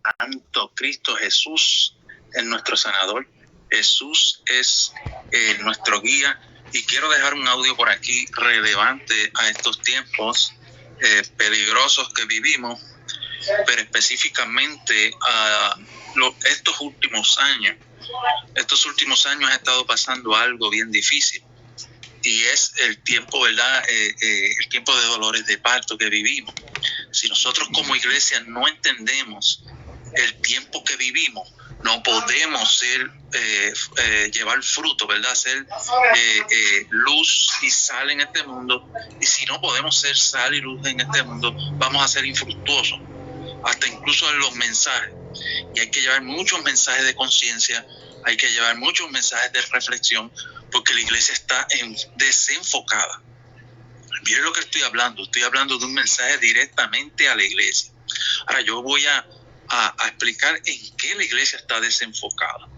Santo. Cristo Jesús es nuestro sanador. Jesús es nuestro guía. Y quiero dejar un audio por aquí relevante a estos tiempos peligrosos que vivimos, pero específicamente a estos últimos años. Estos últimos años ha estado pasando algo bien difícil, y es el tiempo, ¿verdad? El tiempo de dolores de parto que vivimos. Si nosotros como iglesia no entendemos el tiempo que vivimos, no podemos llevar fruto, ¿verdad? Ser luz y sal en este mundo. Y si no podemos ser sal y luz en este mundo, vamos a ser infructuosos, hasta incluso en los mensajes. Y hay que llevar muchos mensajes de conciencia, hay que llevar muchos mensajes de reflexión, porque la iglesia está desenfocada. Miren lo que estoy hablando de un mensaje directamente a la iglesia. Ahora yo voy a explicar en qué la iglesia está desenfocada.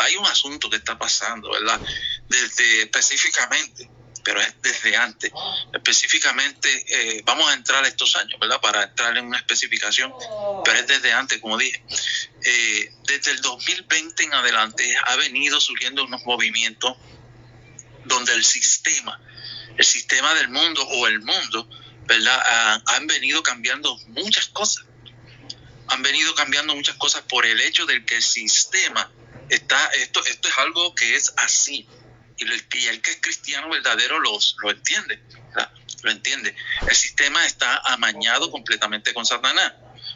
Hay un asunto que está pasando, ¿verdad? Específicamente, pero es desde antes. Específicamente, vamos a entrar a estos años, ¿verdad? Para entrar en una especificación, pero es desde antes, como dije. Desde el 2020 en adelante ha venido surgiendo unos movimientos donde el sistema del mundo o el mundo, ¿verdad? Han venido cambiando muchas cosas. Por el hecho de que el sistema está, esto es algo que es así. Y el que es cristiano verdadero lo entiende, ¿verdad? Lo entiende. El sistema está amañado completamente con Satanás,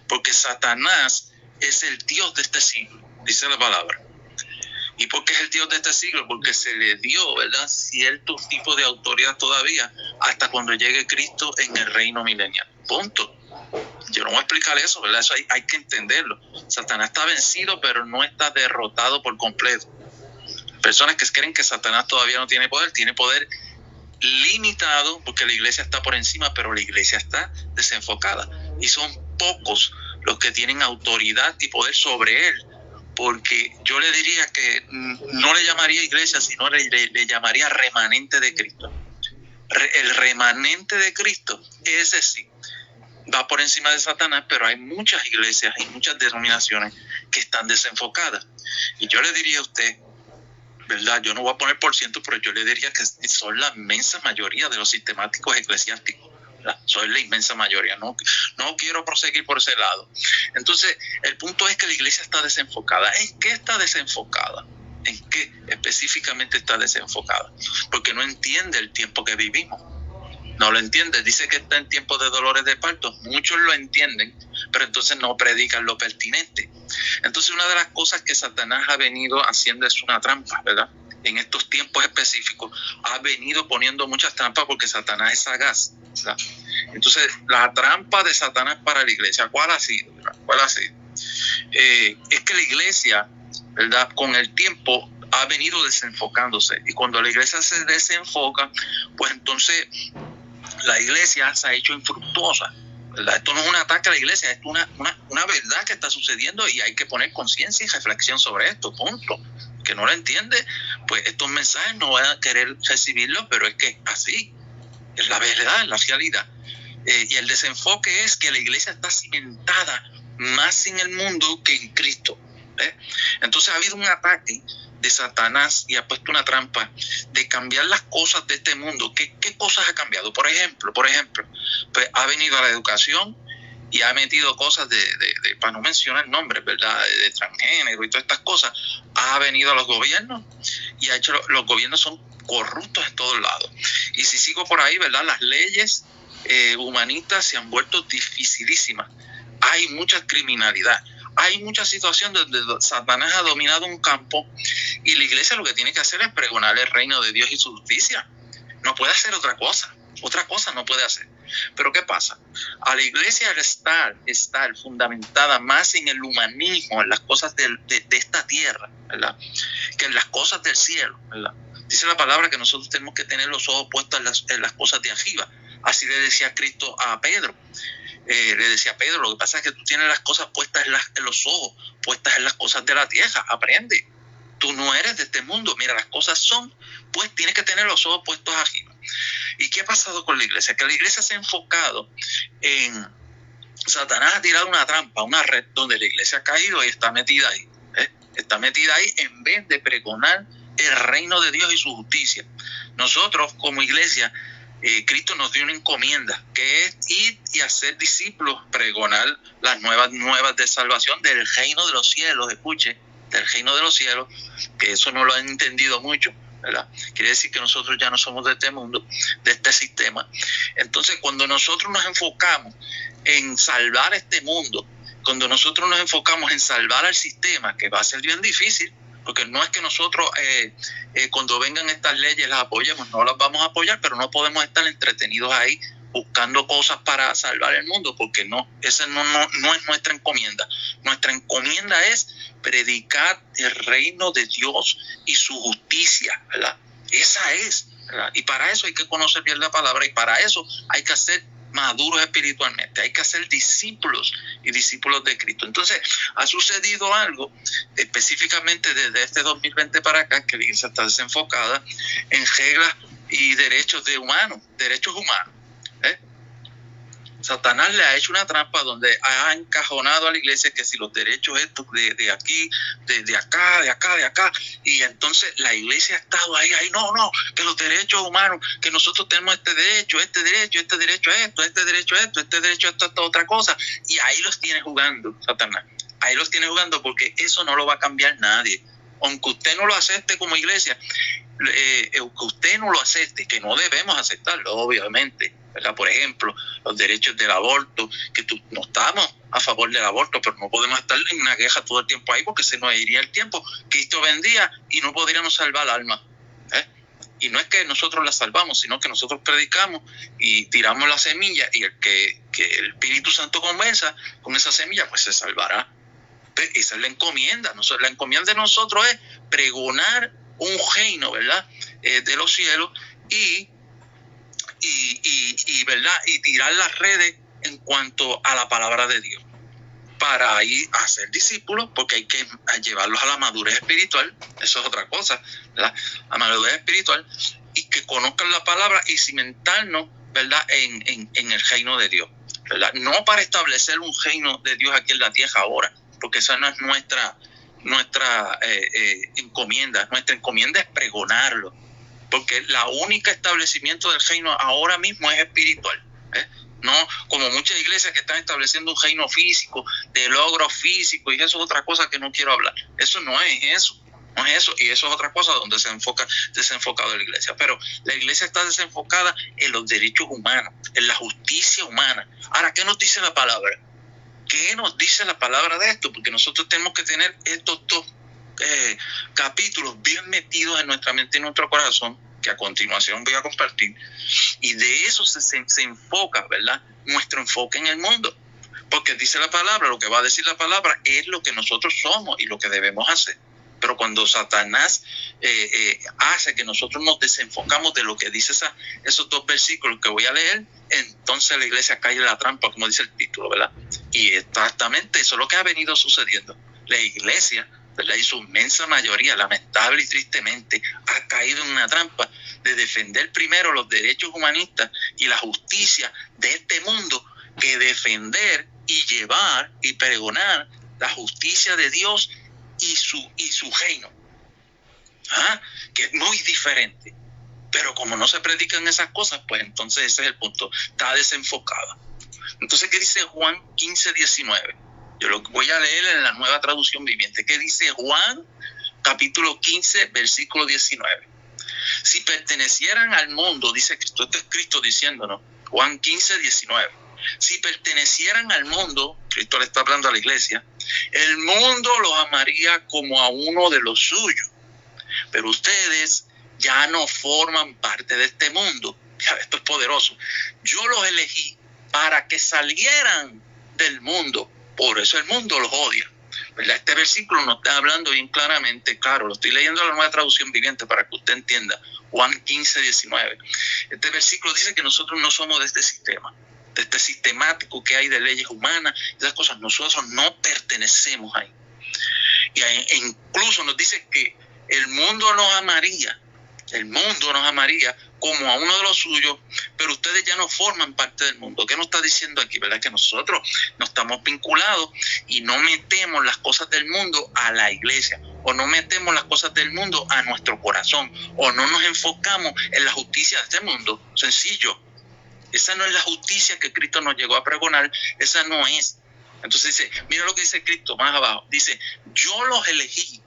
porque Satanás es el Dios de este siglo, dice la palabra. ¿Y por qué es el Dios de este siglo? Porque se le dio, ¿verdad?, cierto tipo de autoridad todavía hasta cuando llegue Cristo en el reino milenial. Punto. Yo no voy a explicar eso, ¿verdad? Eso hay que entenderlo. Satanás está vencido, pero no está derrotado por completo. Personas que creen que Satanás todavía no tiene poder limitado, porque la iglesia está por encima, pero la iglesia está desenfocada. Y son pocos los que tienen autoridad y poder sobre él. Porque yo le diría que no le llamaría iglesia, sino le llamaría remanente de Cristo. El remanente de Cristo, ese sí, va por encima de Satanás, pero hay muchas iglesias y muchas denominaciones que están desenfocadas. Y yo le diría a usted, ¿verdad? Yo no voy a poner por ciento, pero yo le diría que son la inmensa mayoría de los sistemáticos eclesiásticos. Soy la inmensa mayoría, no quiero proseguir por ese lado. Entonces, el punto es que la iglesia está desenfocada. ¿En qué está desenfocada? ¿En qué específicamente está desenfocada? Porque no entiende el tiempo que vivimos. No lo entiende. Dice que está en tiempos de dolores de parto. Muchos lo entienden, pero entonces no predican lo pertinente. Entonces, una de las cosas que Satanás ha venido haciendo es una trampa, ¿verdad? En estos tiempos específicos ha venido poniendo muchas trampas, porque Satanás es sagaz, ¿verdad? Entonces, la trampa de Satanás para la iglesia, ¿cuál ha sido? Es que la iglesia, ¿verdad?, con el tiempo ha venido desenfocándose, y cuando la iglesia se desenfoca, pues entonces la iglesia se ha hecho infructuosa, ¿verdad? Esto no es un ataque a la iglesia, esto es una verdad que está sucediendo, y hay que poner conciencia y reflexión sobre esto, punto. Que no lo entiende, pues estos mensajes no van a querer recibirlos, pero es que así es la verdad, es la realidad. Y el desenfoque es que la iglesia está cimentada más en el mundo que en Cristo. Entonces ha habido un ataque de Satanás y ha puesto una trampa de cambiar las cosas de este mundo. ¿Qué cosas ha cambiado? Por ejemplo, pues ha venido a la educación y ha metido cosas de para no mencionar nombres, ¿verdad?, de transgénero y todas estas cosas. Ha venido a los gobiernos y ha hecho, los gobiernos son corruptos en todos lados. Y si sigo por ahí, ¿verdad?, las leyes humanistas se han vuelto dificilísimas. Hay mucha criminalidad. Hay mucha situación donde Satanás ha dominado un campo, y la iglesia lo que tiene que hacer es pregonar el reino de Dios y su justicia. No puede hacer otra cosa no puede hacer. Pero ¿qué pasa? A la iglesia al estar fundamentada más en el humanismo, en las cosas de esta tierra, ¿verdad?, que en las cosas del cielo, ¿verdad? Dice la palabra que nosotros tenemos que tener los ojos puestos en las cosas de arriba. Así le decía Cristo a Pedro. Le decía a Pedro, lo que pasa es que tú tienes las cosas puestas en los ojos, puestas en las cosas de la tierra. Aprende. Tú no eres de este mundo. Mira, las cosas son, pues tienes que tener los ojos puestos arriba. ¿Y qué ha pasado con la iglesia? Que la iglesia se ha enfocado en Satanás ha tirado una trampa, una red donde la iglesia ha caído y está metida ahí. Está metida ahí en vez de pregonar el reino de Dios y su justicia. Nosotros como iglesia, Cristo nos dio una encomienda, que es ir y hacer discípulos, pregonar las nuevas de salvación del reino de los cielos. Escuche, del reino de los cielos, que eso no lo han entendido mucho, ¿verdad? Quiere decir que nosotros ya no somos de este mundo, de este sistema. Entonces, cuando nosotros nos enfocamos en salvar este mundo, cuando nosotros nos enfocamos en salvar al sistema, que va a ser bien difícil, porque no es que nosotros cuando vengan estas leyes las apoyemos, no las vamos a apoyar, pero no podemos estar entretenidos ahí buscando cosas para salvar el mundo, porque no, esa no es nuestra encomienda. Nuestra encomienda es predicar el reino de Dios y su justicia, ¿verdad? Esa es, ¿verdad? Y para eso hay que conocer bien la palabra, y para eso hay que ser maduros espiritualmente, hay que ser discípulos y discípulos de Cristo. Entonces, ha sucedido algo específicamente desde este 2020 para acá, que la iglesia está desenfocada en reglas y derechos humanos. Satanás le ha hecho una trampa donde ha encajonado a la iglesia que si los derechos estos de aquí, de acá, y entonces la iglesia ha estado ahí, no, que los derechos humanos, que nosotros tenemos este derecho a esto, este derecho a esta otra cosa, y ahí los tiene jugando Satanás, ahí los tiene jugando, porque eso no lo va a cambiar nadie, aunque usted no lo acepte como iglesia, que usted no lo acepte, que no debemos aceptarlo, obviamente, ¿verdad? Por ejemplo, los derechos del aborto, que no estamos a favor del aborto, pero no podemos estar en una queja todo el tiempo ahí, porque se nos iría el tiempo. Cristo vendía y no podríamos salvar alma. Y no es que nosotros la salvamos, sino que nosotros predicamos y tiramos la semilla, y el que el Espíritu Santo convenza con esa semilla, pues se salvará. Esa es la encomienda. La encomienda de nosotros es pregonar un reino, ¿verdad? De los cielos y ¿verdad? Y tirar las redes en cuanto a la palabra de Dios, para ir a ser discípulos, porque hay que llevarlos a la madurez espiritual. Eso es otra cosa, ¿verdad? A madurez espiritual, y que conozcan la palabra y cimentarnos, ¿verdad? En el reino de Dios, ¿verdad? No para establecer un reino de Dios aquí en la tierra ahora, porque esa no es nuestra encomienda. Nuestra encomienda es pregonarlo, porque la única establecimiento del reino ahora mismo es espiritual, no como muchas iglesias que están estableciendo un reino físico, de logros físicos, y eso es otra cosa que no quiero hablar. Eso no es eso, y eso es otra cosa donde se enfoca desenfocado la iglesia. Pero la iglesia está desenfocada en los derechos humanos, en la justicia humana. Ahora, ¿qué nos dice la palabra? ¿Qué nos dice la palabra de esto? Porque nosotros tenemos que tener estos dos capítulos bien metidos en nuestra mente y en nuestro corazón, que a continuación voy a compartir, y de eso se enfoca, ¿verdad? Nuestro enfoque en el mundo, porque dice la palabra, lo que va a decir la palabra es lo que nosotros somos y lo que debemos hacer. Pero cuando Satanás hace que nosotros nos desenfocamos de lo que dice esos dos versículos que voy a leer, entonces la iglesia cae en la trampa, como dice el título, ¿verdad? Y exactamente eso es lo que ha venido sucediendo. La iglesia, ¿verdad? Y su inmensa mayoría, lamentable y tristemente, ha caído en una trampa de defender primero los derechos humanistas y la justicia de este mundo, que defender y llevar y pregonar la justicia de Dios y su reino, que es muy diferente. Pero como no se predican esas cosas, pues entonces ese es el punto, está desenfocada. Entonces, ¿qué dice Juan 15:19? Yo lo voy a leer en la Nueva Traducción Viviente. ¿Qué dice Juan capítulo 15, versículo 19? Si pertenecieran al mundo, dice Cristo, esto es Cristo diciéndonos, Juan 15:19. Si pertenecieran al mundo, Cristo le está hablando a la iglesia, el mundo los amaría como a uno de los suyos. Pero ustedes ya no forman parte de este mundo. Esto es poderoso. Yo los elegí para que salieran del mundo. Por eso el mundo los odia, ¿verdad? Este versículo nos está hablando bien claramente, claro, lo estoy leyendo en la Nueva Traducción Viviente para que usted entienda. Juan 15:19. Este versículo dice que nosotros no somos de este sistema, de este sistemático que hay de leyes humanas, esas cosas. Nosotros no pertenecemos ahí. E incluso nos dice que el mundo nos amaría El mundo nos amaría como a uno de los suyos, pero ustedes ya no forman parte del mundo. ¿Qué nos está diciendo aquí? ¿Verdad? Que nosotros no estamos vinculados y no metemos las cosas del mundo a la iglesia, o no metemos las cosas del mundo a nuestro corazón, o no nos enfocamos en la justicia de este mundo. Sencillo. Esa no es la justicia que Cristo nos llegó a pregonar, esa no es. Entonces dice, mira lo que dice Cristo más abajo, dice, yo los elegí,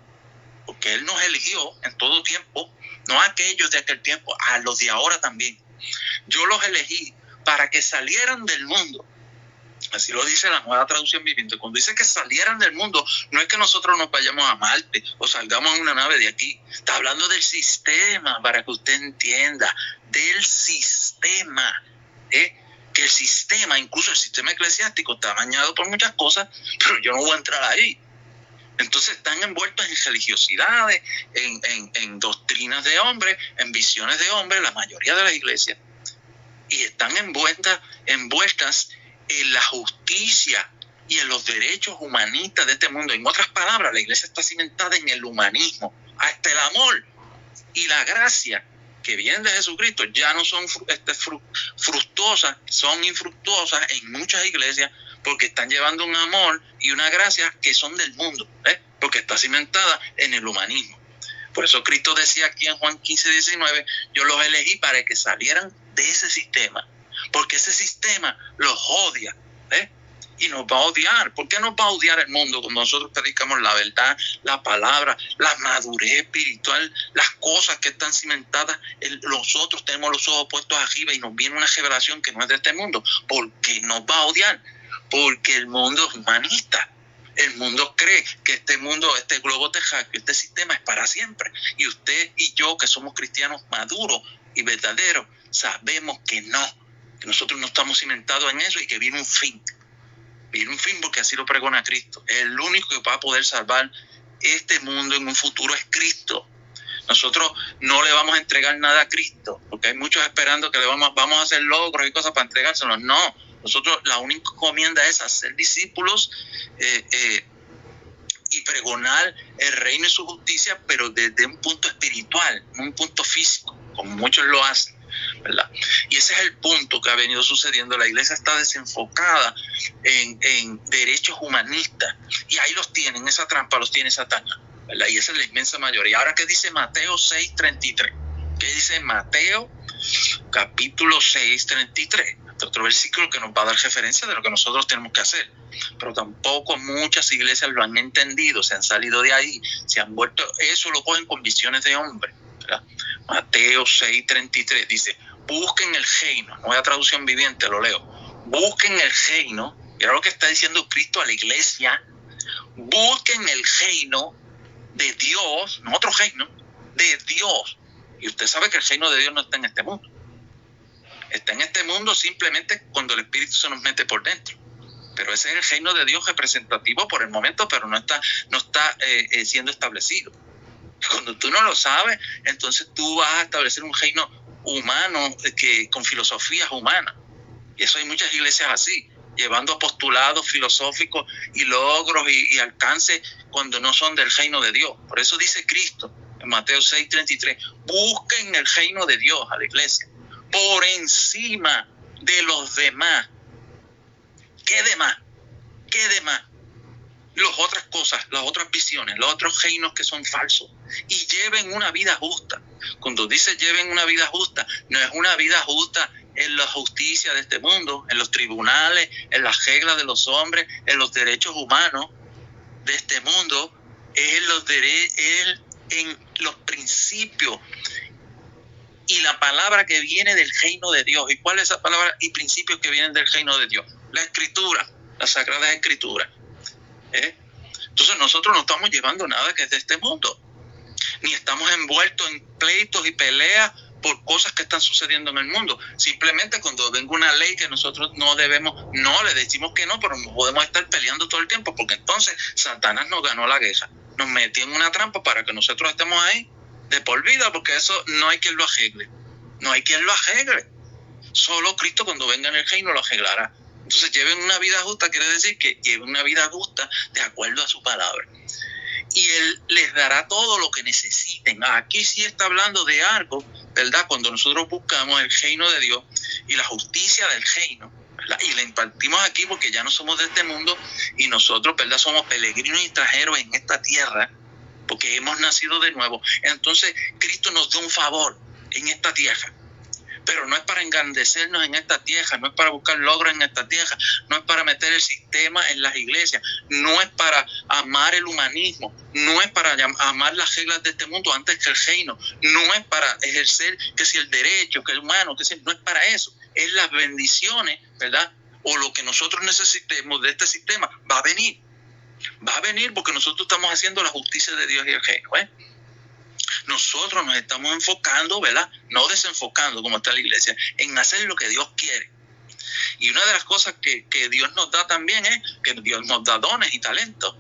porque Él nos eligió en todo tiempo, no a aquellos de aquel tiempo, a los de ahora también. Yo los elegí para que salieran del mundo. Así lo dice la Nueva Traducción Viviente. Cuando dice que salieran del mundo, no es que nosotros nos vayamos a Marte o salgamos en una nave de aquí. Está hablando del sistema, para que usted entienda, del sistema. Que el sistema, incluso el sistema eclesiástico, está bañado por muchas cosas, pero yo no voy a entrar ahí. Entonces están envueltos en religiosidades, en doctrinas de hombres, en visiones de hombres, la mayoría de las iglesias. Y están envueltas en la justicia y en los derechos humanistas de este mundo. En otras palabras, la iglesia está cimentada en el humanismo. Hasta el amor y la gracia que vienen de Jesucristo ya no son fructuosas, son infructuosas en muchas iglesias, porque están llevando un amor y una gracia que son del mundo, porque está cimentada en el humanismo. Por eso Cristo decía aquí en Juan 15:19, yo los elegí para que salieran de ese sistema, porque ese sistema los odia, y nos va a odiar. ¿Por qué nos va a odiar el mundo cuando nosotros predicamos la verdad, la palabra, la madurez espiritual, las cosas que están cimentadas? Nosotros tenemos los ojos puestos arriba y nos viene una revelación que no es de este mundo. ¿Por qué nos va a odiar? Porque el mundo es humanista. El mundo cree que este mundo, este globo terráqueo, este sistema es para siempre. Y usted y yo, que somos cristianos maduros y verdaderos, sabemos que no, que nosotros no estamos cimentados en eso y que viene un fin. Viene un fin porque así lo pregona Cristo. El único que va a poder salvar este mundo en un futuro es Cristo. Nosotros no le vamos a entregar nada a Cristo, porque hay muchos esperando que le vamos a hacer logros y cosas para entregárselos. No, nosotros la única encomienda es hacer discípulos y pregonar el reino y su justicia, pero desde un punto espiritual, no un punto físico, como muchos lo hacen, ¿verdad? Y ese es el punto que ha venido sucediendo. La iglesia está desenfocada en derechos humanistas, y ahí los tienen, esa trampa los tiene Satanás, ¿verdad? Y esa es la inmensa mayoría. Ahora, ¿qué dice Mateo 6:33? ¿Qué dice Mateo capítulo 6:33? Otro versículo que nos va a dar referencia de lo que nosotros tenemos que hacer. Pero tampoco muchas iglesias lo han entendido, se han salido de ahí, se han vuelto, eso lo cogen con visiones de hombre, ¿verdad? Mateo 6:33 dice, busquen el reino, Nueva Traducción Viviente, lo leo, busquen el reino, mira lo que está diciendo Cristo a la iglesia, busquen el reino de Dios, no otro reino, de Dios. Y usted sabe que el reino de Dios no está en este mundo. Está en este mundo simplemente cuando el Espíritu se nos mete por dentro. Pero ese es el reino de Dios representativo por el momento, pero no está siendo establecido. Cuando tú no lo sabes, entonces tú vas a establecer un reino humano con filosofías humanas. Y eso hay muchas iglesias así, llevando postulados filosóficos y logros y alcances cuando no son del reino de Dios. Por eso dice Cristo en Mateo 6:33, busquen el reino de Dios a la iglesia por encima de los demás. ¿Qué demás? ¿Qué demás? Las otras cosas, las otras visiones, los otros reinos que son falsos. Y lleven una vida justa. Cuando dice lleven una vida justa, no es una vida justa en la justicia de este mundo, en los tribunales, en las reglas de los hombres, en los derechos humanos de este mundo, es en los principios y la palabra que viene del reino de Dios. ¿Y cuál es esa palabra y principios que vienen del reino de Dios? La Escritura, la Sagrada Escritura. Entonces nosotros no estamos llevando nada que es de este mundo, ni estamos envueltos en pleitos y peleas por cosas que están sucediendo en el mundo. Simplemente cuando venga una ley que nosotros no le decimos que no, pero no podemos estar peleando todo el tiempo, porque entonces Satanás nos ganó la guerra, nos metió en una trampa para que nosotros estemos ahí de por vida, porque eso no hay quien lo arregle. No hay quien lo arregle. Solo Cristo cuando venga en el reino lo arreglará. Entonces lleven una vida justa, quiere decir que lleven una vida justa de acuerdo a su palabra. y Él les dará todo lo que necesiten. Aquí sí está hablando de algo, ¿verdad? Cuando nosotros buscamos el reino de Dios y la justicia del reino, ¿verdad? Y la impartimos aquí porque ya no somos de este mundo y nosotros, ¿verdad? Somos peregrinos y extranjeros en esta tierra porque hemos nacido de nuevo. Entonces Cristo nos da un favor en esta tierra. Pero no es para engrandecernos en esta tierra, no es para buscar logros en esta tierra, no es para meter el sistema en las iglesias, no es para amar el humanismo, no es para amar las reglas de este mundo antes que el reino, no es para ejercer que si el derecho, que el humano, que si, no es para eso, es las bendiciones, ¿verdad? O lo que nosotros necesitemos de este sistema va a venir porque nosotros estamos haciendo la justicia de Dios y el reino, ¿eh? Nosotros nos estamos enfocando, ¿verdad? No desenfocando como está la iglesia, en hacer lo que Dios quiere. Y una de las cosas que Dios nos da también es que Dios nos da dones y talentos.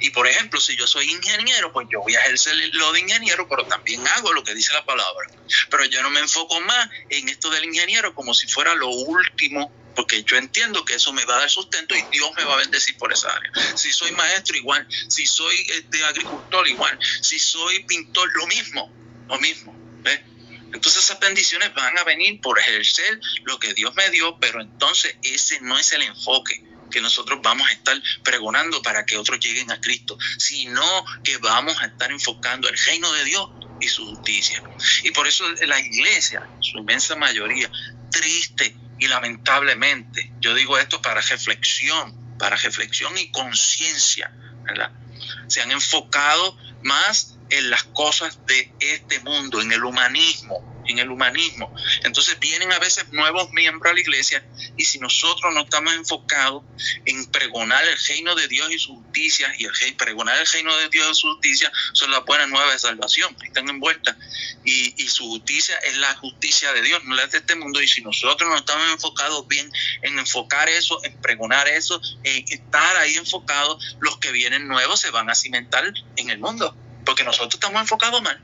Y por ejemplo, si yo soy ingeniero, pues yo voy a ejercer lo de ingeniero, pero también hago lo que dice la palabra. Pero yo no me enfoco más en esto del ingeniero como si fuera lo último, porque yo entiendo que eso me va a dar sustento y Dios me va a bendecir por esa área. Si soy maestro, igual. Si soy agricultor, igual. Si soy pintor, lo mismo. ¿Ves? Entonces esas bendiciones van a venir por ejercer lo que Dios me dio, pero entonces ese no es el enfoque que nosotros vamos a estar pregonando para que otros lleguen a Cristo, sino que vamos a estar enfocando el reino de Dios y su justicia. Y por eso la iglesia, su inmensa mayoría, triste y lamentablemente, yo digo esto para reflexión y conciencia, ¿verdad? Se han enfocado más en las cosas de este mundo, en el humanismo. Entonces vienen a veces nuevos miembros a la iglesia y si nosotros no estamos enfocados en pregonar el reino de Dios y su justicia, y pregonar el reino de Dios y su justicia son las buenas nuevas de salvación, están envueltas, y su justicia es la justicia de Dios, no la de este mundo. Y si nosotros no estamos enfocados bien en enfocar eso, en pregonar eso, en estar ahí enfocados, los que vienen nuevos se van a cimentar en el mundo, porque nosotros estamos enfocados mal.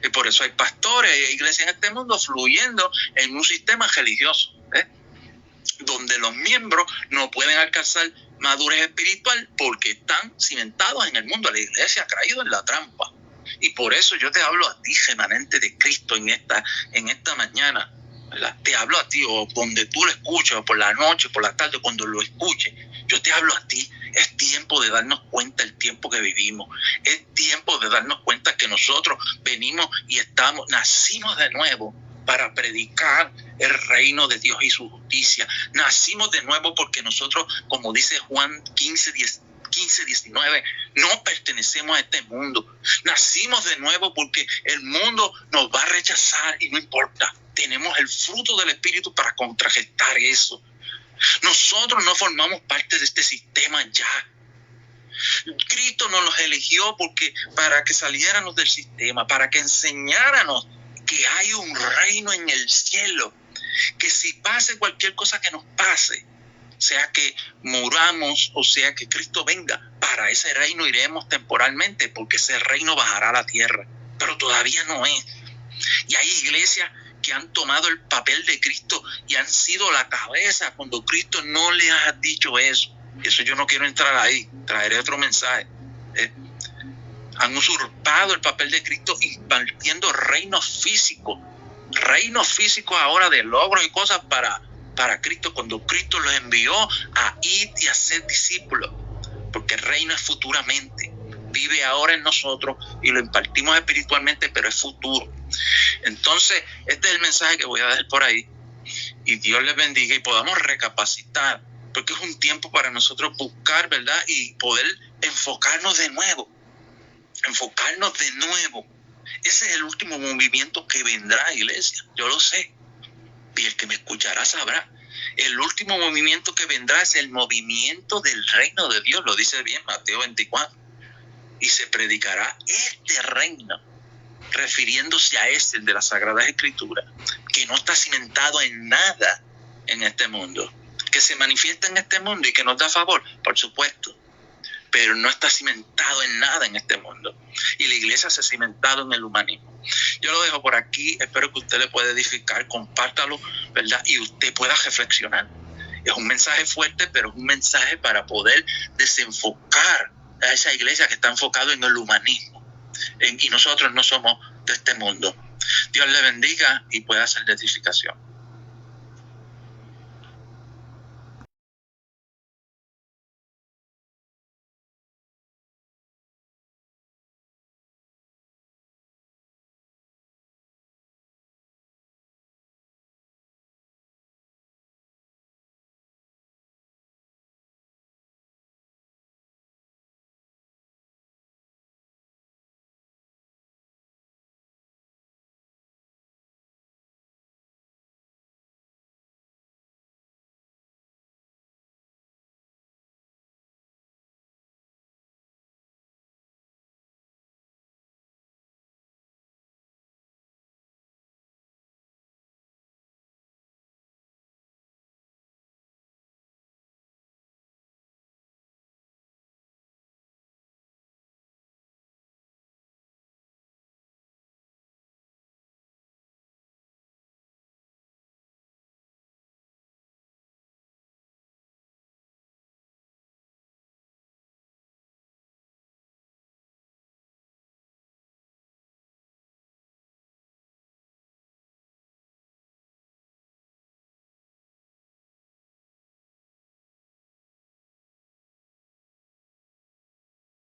Y por eso hay pastores y iglesias en este mundo fluyendo en un sistema religioso, donde los miembros no pueden alcanzar madurez espiritual porque están cimentados en el mundo. La iglesia ha caído en la trampa. Y por eso yo te hablo a ti, remanente de Cristo, en esta mañana, ¿verdad? Te hablo a ti, o donde tú lo escuches, o por la noche, por la tarde, cuando lo escuches, yo te hablo a ti. Es tiempo de darnos cuenta el tiempo que vivimos. Es tiempo de darnos cuenta que nosotros venimos y nacimos de nuevo para predicar el reino de Dios y su justicia. Nacimos de nuevo porque nosotros, como dice Juan 15:19, no pertenecemos a este mundo. Nacimos de nuevo porque el mundo nos va a rechazar y no importa. Tenemos el fruto del Espíritu para contrarrestar eso. Nosotros no formamos parte de este sistema ya. Cristo nos los eligió para que saliéramos del sistema, para que enseñáramos que hay un reino en el cielo, que si pase cualquier cosa que nos pase, sea que muramos o sea que Cristo venga, para ese reino iremos temporalmente, porque ese reino bajará a la tierra, pero todavía no es. Y hay iglesias que han tomado el papel de Cristo y han sido la cabeza cuando Cristo no les ha dicho eso. Eso yo no quiero entrar ahí, traeré otro mensaje. Han usurpado el papel de Cristo impartiendo reinos físicos ahora de logros y cosas para Cristo, cuando Cristo los envió a ir y a ser discípulos, porque el reino es futuramente, vive ahora en nosotros y lo impartimos espiritualmente, pero es futuro. Entonces, este es el mensaje que voy a dar por ahí, y Dios les bendiga y podamos recapacitar, porque es un tiempo para nosotros buscar, ¿verdad? Y poder enfocarnos de nuevo. Ese es el último movimiento que vendrá, iglesia, yo lo sé, y el que me escuchará sabrá. El último movimiento que vendrá es el movimiento del reino de Dios, lo dice bien Mateo 24, y se predicará este reino, refiriéndose a el de las Sagradas Escrituras, que no está cimentado en nada en este mundo, que se manifiesta en este mundo y que nos da favor, por supuesto, pero no está cimentado en nada en este mundo. Y la iglesia se ha cimentado en el humanismo. Yo lo dejo por aquí, espero que usted le pueda edificar, compártalo, ¿verdad? Y usted pueda reflexionar. Es un mensaje fuerte, pero es un mensaje para poder desenfocar a esa iglesia que está enfocada en el humanismo. Y nosotros no somos de este mundo. Dios le bendiga y pueda hacer la edificación.